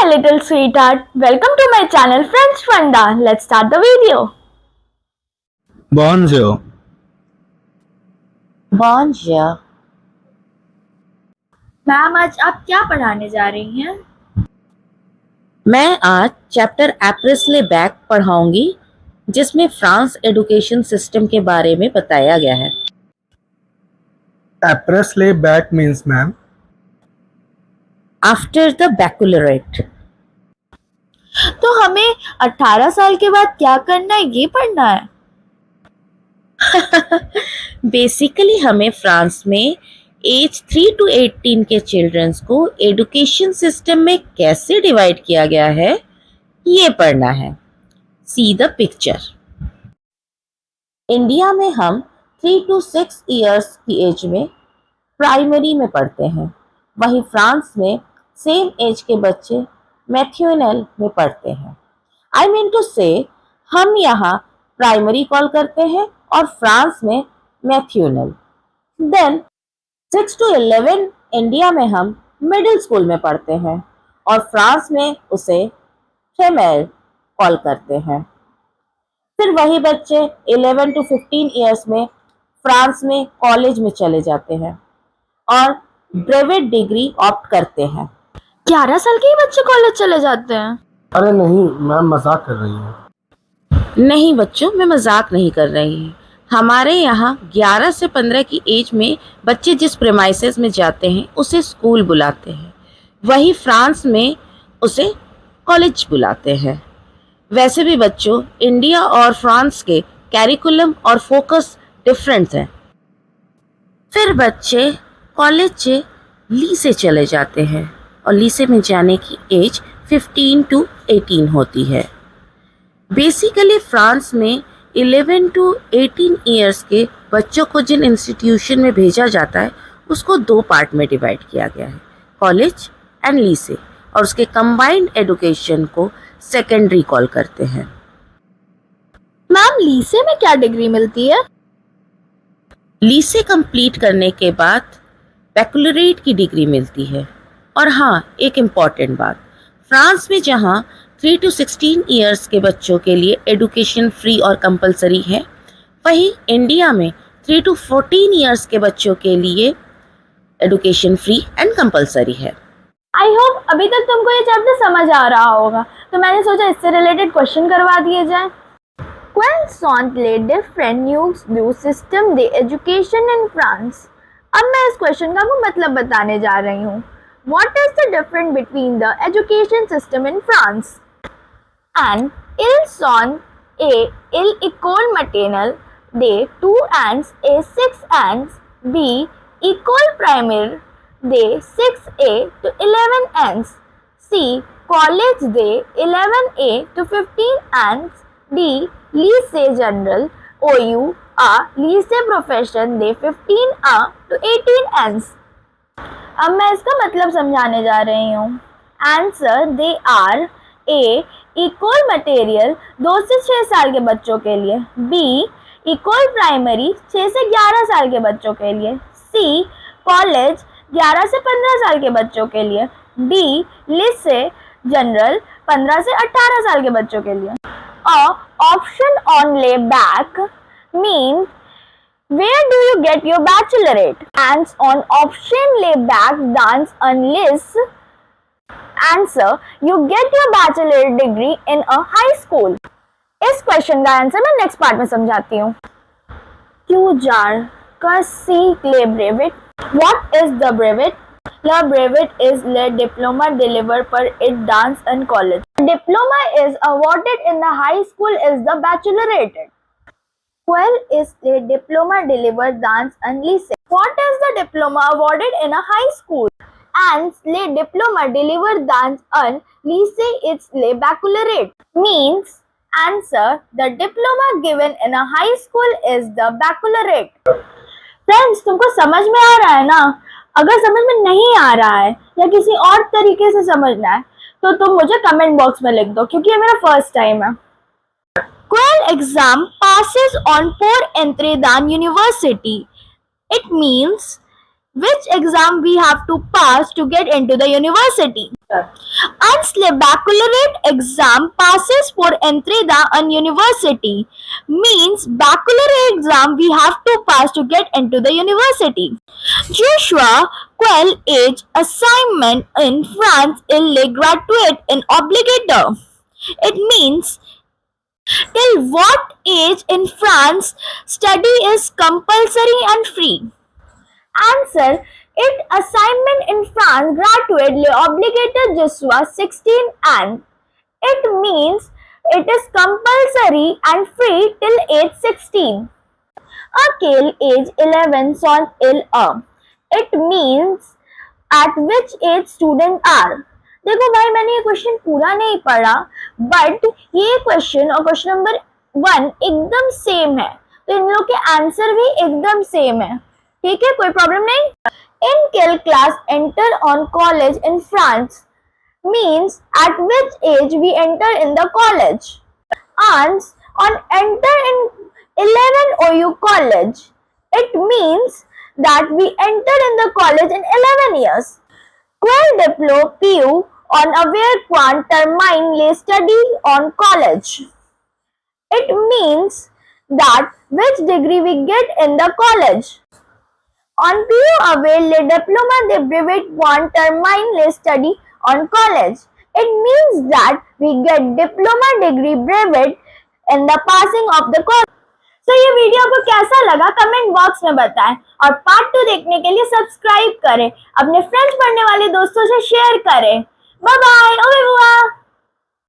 my little sweetheart. Welcome to my channel French Funda. Let's start the video. Bonjour. Bonjour. Ma'am आज आप क्या पढ़ाने जा रही हैं? मैं आज चैप्टर एप्रेस ले बैक पढ़ाऊंगी जिसमें फ्रांस एजुकेशन सिस्टम के बारे में बताया गया है। Après le bac means, ma'am. After the baccalaureate. तो हमें 18 साल के बाद क्या करना है ये पढ़ना है। बेसिकली हमें फ्रांस में एज 3 to 18 के चिल्ड्रंस को एजुकेशन सिस्टम में कैसे डिवाइड किया गया है ये पढ़ना है। See the picture. इंडिया में हम 3 to 6 इयर्स की एज में प्राइमरी में पढ़ते हैं, वहीं फ्रांस में सेम एज के बच्चे मैथ्यूनल में पढ़ते हैं। आई मीन टू से हम यहाँ प्राइमरी कॉल करते हैं और फ्रांस में मैथ्यूनल। देन 6 to 11 इंडिया में हम मिडिल स्कूल में पढ़ते हैं और फ्रांस में उसे फेमेल कॉल करते हैं। फिर वही बच्चे 11 to 15 इयर्स में फ्रांस में कॉलेज में चले जाते हैं और ब्रेवेट डिग्री ऑप्ट करते हैं। 11 साल के ही बच्चे कॉलेज चले जाते हैं? अरे नहीं मैम, मजाक कर रही हूँ। नहीं बच्चों, मैं मजाक नहीं कर रही हूँ। हमारे यहाँ 11 से 15 की एज में बच्चे जिस प्रेमाइसेस में जाते हैं उसे स्कूल बुलाते हैं, वही फ्रांस में उसे कॉलेज बुलाते हैं। वैसे भी बच्चों, इंडिया और फ्रांस के कैरिकुलम और फोकस डिफरेंट हैं। फिर बच्चे कॉलेज से लीसे चले जाते हैं और लीसे में जाने की एज 15 to 18 होती है। बेसिकली फ्रांस में 11 to 18 इयर्स के बच्चों को जिन इंस्टीट्यूशन में भेजा जाता है उसको 2 पार्ट में डिवाइड किया गया है, कॉलेज एंड लीसे, और उसके कंबाइंड एजुकेशन को सेकेंडरी कॉल करते हैं। मैम लीसे में क्या डिग्री मिलती है? लीसे कंप्लीट करने के बाद बैकलॉरेट की डिग्री मिलती है। और हाँ, एक इम्पॉर्टेंट बात, फ्रांस में जहाँ 3 to 16 इयर्स के बच्चों के लिए एजुकेशन फ्री और कंपलसरी है, वहीं इंडिया में 3 to 14 इयर्स के बच्चों के लिए एजुकेशन फ्री एंड कंपलसरी है। आई होप अभी तक तुमको ये चैप्टर समझ आ रहा होगा, तो मैंने सोचा इससे रिलेटेड क्वेश्चन करवा दिए जाए। Croissant ले different new system they education in France। अब मैं इस क्वेश्चन का मतलब बताने जा रही हूँ। What is the difference between the education system in France? And ils sont et ils école maternelle des 2 ans et 6 ans, B école primaire des 6A to 11 ans, C college des 11A to 15 ans, D lycée général OU A lycée profession des 15A to 18 ans। अब मैं इसका मतलब समझाने जा रही हूँ। Answer, they are a equal material 2 से 6 साल के बच्चों के लिए, बी इक्वल प्राइमरी 6 से 11 साल के बच्चों के लिए, सी कॉलेज 11 से 15 साल के बच्चों के लिए, डी लिसे जनरल 15 से 18 साल के बच्चों के लिए। ऑप्शन ऑन ले back mean where do you get your bachelorate? And on option lay back dance unless answer you get your bachelorate degree in a high school। इस क्वेश्चन का आंसर मैं नेक्स्ट पार्ट में समझाती हूँ। Q jar का सी ले ब्रेवेट। What is the brevet? The brevet is the diploma delivered per it dance and college. Diploma is awarded in the high school is the bachelorate. Well is a diploma delivered dance and lycée. What is the diploma awarded in a high school? And le diploma delivered dance and lycée is le baccalaureate. Means answer, the diploma given in a high school is the baccalaureate. Friends, तुमको समझ में आ रहा है ना? अगर समझ में नहीं आ रहा है या किसी और तरीके से समझना है तो तुम मुझे कमेंट बॉक्स में लिख दो, क्योंकि ये मेरा फर्स्ट टाइम है। Quell exam passes on pour entry than university. It means which exam we have to pass to get into the university. Once baccalaureate exam passes for entry on university means baccalaureate exam we have to pass to get into the university. Joshua Quel age assignment in France il graduate in obligator. It means till what age in France study is compulsory and free. Answer. It assignment in France graduate le obligated Joshua 16 and it means it is compulsory and free till age 16. Akil age 11 son il a. It means at which age student are. देखो भाई मैंने ये question पूरा नहीं पढ़ा but ये question और question number 1 एकदम सेम है तो इन लोग के आंसर भी एकदम सेम है. ठीक है, कोई प्रॉब्लम नहीं. In quelle class enter on college in France means at which age we enter in the college. Ans on enter in 11 OU college. It means that we enter in the college in 11 years. Quel diplo PU on aware quant termine le study on college. It means that which degree we get in the college. On PU avail le diploma de brevet quant termine le study on college. It means that we get diploma degree brevet in the passing of the college. So ये video आपको कैसा लगा comment box में बताएं और part 2 देखने के लिए सब्सक्राइब करें, अपने फ्रेंच पढ़ने वाले दोस्तों से शेयर करें. Bye bye. ओवे बुआ.